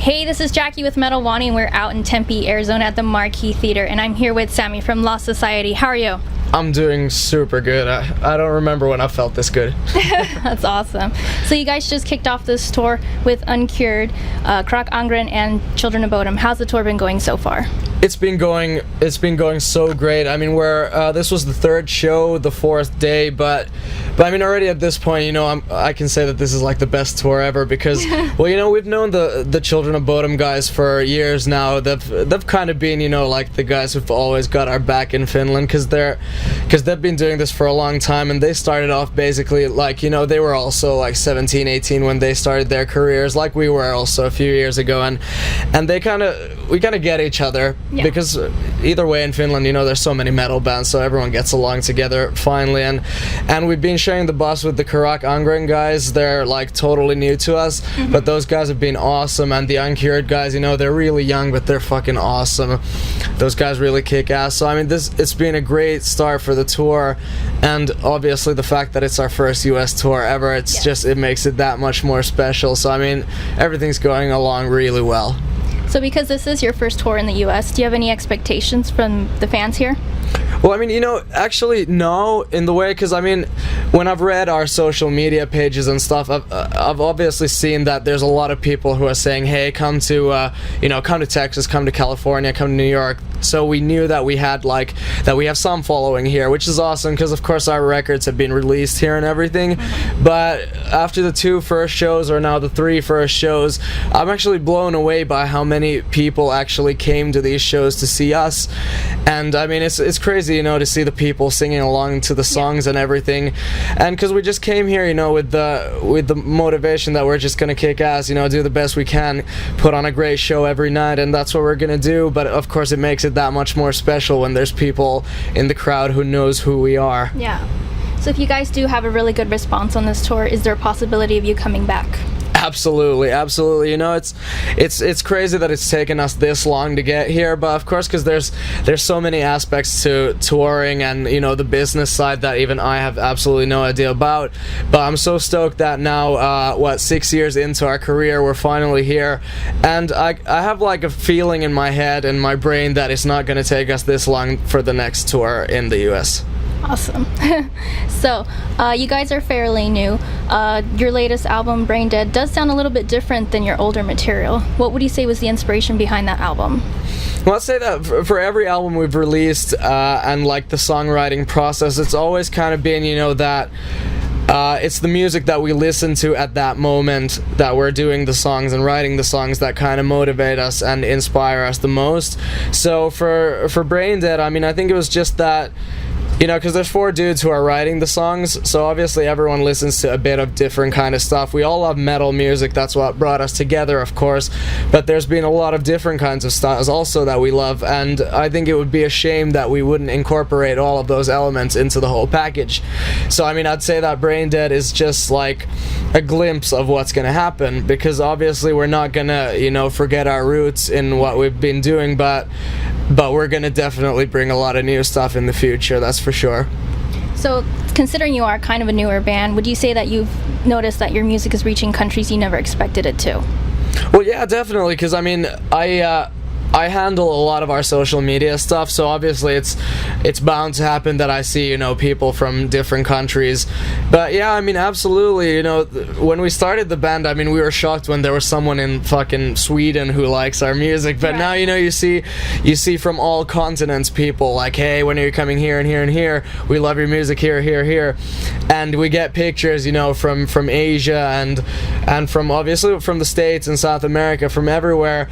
Hey, this is Jackie with Metal Wani, and we're out in Tempe, Arizona at the Marquee Theater, and I'm here with Samy from Lost Society. How are you? I'm doing super good. I don't remember when I felt this good. That's awesome. So you guys just kicked off this tour with Uncured, Carach Angren, and Children of Bodom. How's the tour been going so far? It's been going so great. I mean, this was the third show, the fourth day, but I mean, already at this point, you know, I can say that this is like the best tour ever because, well, you know, we've known the Children of Bodom guys for years now. They've kind of been, you know, like the guys who've always got our back in Finland because they've been doing this for a long time, and they started off basically like, you know, they were also like 17, 18 when they started their careers, like we were also a few years ago, and we kind of get each other. Yeah. Because either way in Finland, you know, there's so many metal bands, so everyone gets along together finally, and we've been sharing the bus with the Carach Angren guys. They're like totally new to us, but those guys have been awesome, and the Uncured guys, you know, they're really young, but they're fucking awesome. Those guys really kick ass. So I mean, it's been a great start for the tour, and obviously the fact that it's our first US tour ever, it makes it that much more special. So I mean, everything's going along really well. So because this is your first tour in the US, do you have any expectations from the fans here? Well, I mean, you know, actually, no, in the way, because, I mean, when I've read our social media pages and stuff, I've obviously seen that there's a lot of people who are saying, hey, come to Texas, come to California, come to New York. So we knew that we have some following here, which is awesome, because, of course, our records have been released here and everything. But after the 2 first shows, or now the 3 first shows, I'm actually blown away by how many people actually came to these shows to see us. And, I mean, it's crazy, you know, to see the people singing along to the songs and everything, and because we just came here, you know, with the motivation that we're just gonna kick ass, you know, do the best we can, put on a great show every night, and that's what we're gonna do. But of course, it makes it that much more special when there's people in the crowd who knows who we are. Yeah. So if you guys do have a really good response on this tour, is there a possibility of you coming back? Absolutely. You know, it's crazy that it's taken us this long to get here, but of course, because there's so many aspects to touring and, you know, the business side that even I have absolutely no idea about. But I'm so stoked that now, 6 years into our career, we're finally here, and I have like a feeling in my head and my brain that it's not going to take us this long for the next tour in the US. Awesome. So, you guys are fairly new. Your latest album, Braindead, does sound a little bit different than your older material. What would you say was the inspiration behind that album? Well, I'd say that for every album we've released, and like the songwriting process, it's always kind of been, you know, that it's the music that we listen to at that moment that we're doing the songs and writing the songs that kind of motivate us and inspire us the most. So for Braindead, I mean, I think it was just that, you know, because there's 4 dudes who are writing the songs, so obviously everyone listens to a bit of different kind of stuff. We all love metal music, that's what brought us together, of course, but there's been a lot of different kinds of styles also that we love, and I think it would be a shame that we wouldn't incorporate all of those elements into the whole package. So I mean, I'd say that Braindead is just like a glimpse of what's gonna happen, because obviously we're not gonna, you know, forget our roots in what we've been doing, but we're gonna definitely bring a lot of new stuff in the future, that's for sure. So, considering you are kind of a newer band, would you say that you've noticed that your music is reaching countries you never expected it to? Well, yeah, definitely, because I mean, I handle a lot of our social media stuff, so obviously it's bound to happen that I see, you know, people from different countries. But yeah, I mean, absolutely, you know, when we started the band, I mean, we were shocked when there was someone in fucking Sweden who likes our music, but now, you know, you see from all continents people like, hey, when are you coming here and here and here? We love your music here, and we get pictures, you know, from Asia and from obviously from the States and South America, from everywhere,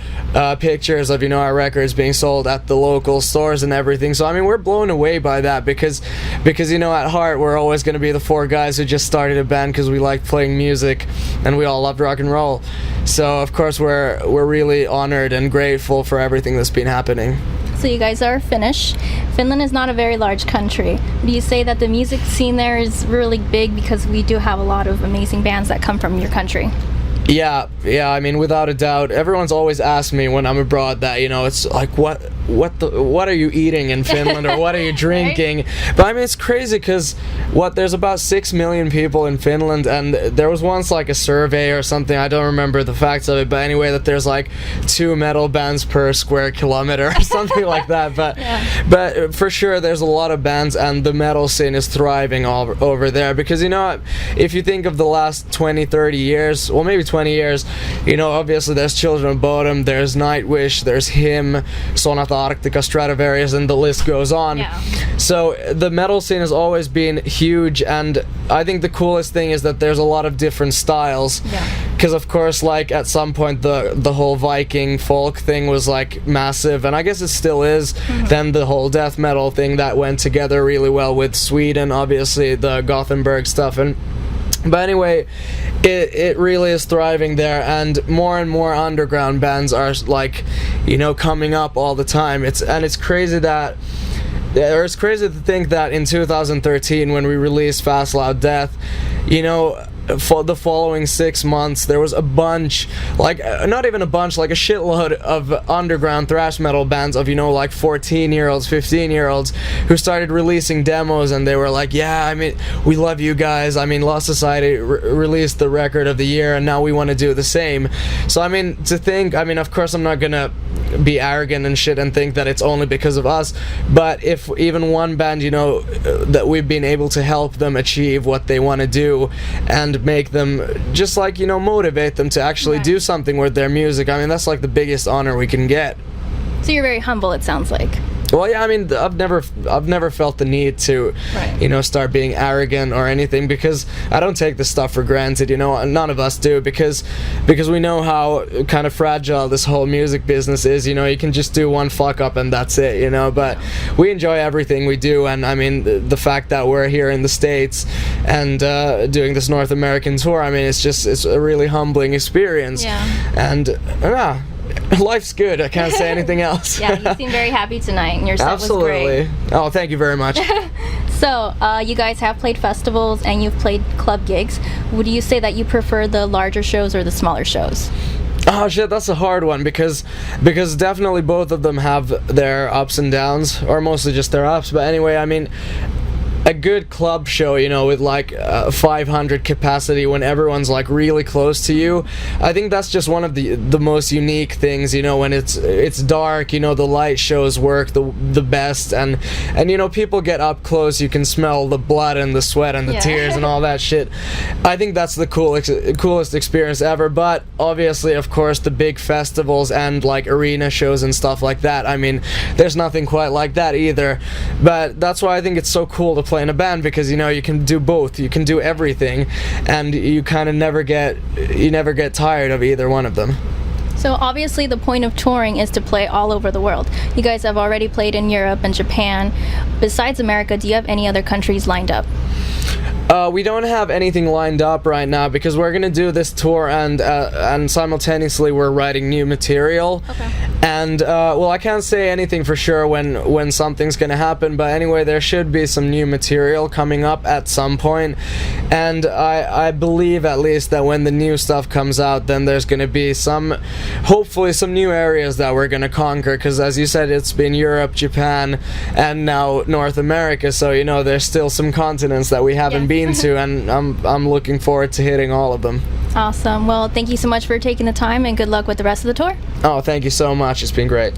pictures of, you know, our records being sold at the local stores and everything. So I mean, we're blown away by that because you know, at heart we're always going to be the 4 guys who just started a band because we like playing music and we all loved rock and roll. So of course we're really honored and grateful for everything that's been happening. So you guys are Finnish. Finland is not a very large country. Do you say that the music scene there is really big because we do have a lot of amazing bands that come from your country? Yeah, I mean, without a doubt. Everyone's always asked me when I'm abroad that, you know, it's like, what what are you eating in Finland, or what are you drinking? Right? But I mean, it's crazy because there's about 6 million people in Finland, and there was once like a survey or something, I don't remember the facts of it, but anyway, that there's like 2 metal bands per square kilometer or something like that. But but for sure there's a lot of bands, and the metal scene is thriving all over there, because you know, if you think of the last 20-30 years, well maybe 20 years, you know, obviously there's Children of Bodom, there's Nightwish, there's Him, Sonata Arctica, Stratovarius, and the list goes on. So the metal scene has always been huge, and I think the coolest thing is that there's a lot of different styles, because of course, like at some point the whole Viking folk thing was like massive, and I guess it still is. Then the whole death metal thing that went together really well with Sweden, obviously the Gothenburg stuff, but anyway, it really is thriving there, and more underground bands are like, you know, coming up all the time. It's crazy that, or it's crazy to think that in 2013, when we released Fast Loud Death, you know, for the following 6 months there was a bunch, like not even a bunch, like a shitload of underground thrash metal bands of, you know, like 14-year-olds, 15-year-olds who started releasing demos, and they were like, yeah, I mean, we love you guys, I mean, Lost Society released the record of the year, and now we want to do the same. So I mean, to think, I mean, of course I'm not gonna be arrogant and shit and think that it's only because of us, but if even one band, you know, that we've been able to help them achieve what they want to do, and make them just, like, you know, motivate them to actually do something with their music, I mean, that's like the biggest honor we can get. So you're very humble, it sounds like. Well, yeah, I mean, I've never felt the need to, you know, start being arrogant or anything, because I don't take this stuff for granted, you know, none of us do, because we know how kind of fragile this whole music business is, you know, you can just do one fuck up and that's it, you know, but we enjoy everything we do, and I mean, the fact that we're here in the States and doing this North American tour, I mean, it's a really humbling experience, and life's good. I can't say anything else. Yeah, you seem very happy tonight, and your set was great. Oh, thank you very much. So, you guys have played festivals and you've played club gigs. Would you say that you prefer the larger shows or the smaller shows? Oh shit, that's a hard one, because definitely both of them have their ups and downs, or mostly just their ups. But anyway, I mean, a good club show, you know, with like 500 capacity, when everyone's like really close to you, I think that's just one of the most unique things, you know, when it's dark, you know, the light shows work the best, and you know, people get up close, you can smell the blood and the sweat and the tears and all that shit. I think that's the coolest experience ever. But obviously, of course, the big festivals and like arena shows and stuff like that, I mean, there's nothing quite like that either. But that's why I think it's so cool to play in a band, because, you know, you can do both, you can do everything, and you kind of never get tired of either one of them. So obviously the point of touring is to play all over the world. You guys have already played in Europe and Japan. Besides America, do you have any other countries lined up? We don't have anything lined up right now, because we're gonna do this tour, and simultaneously we're writing new material. And well, I can't say anything for sure when something's gonna happen, but anyway, there should be some new material coming up at some point, and I believe at least that when the new stuff comes out, then there's gonna be hopefully some new areas that we're gonna conquer, because as you said, it's been Europe, Japan, and now North America, so, you know, there's still some continents that we haven't been to, and I'm looking forward to hitting all of them. Awesome. Well, thank you so much for taking the time, and good luck with the rest of the tour. Oh, thank you so much. It's been great.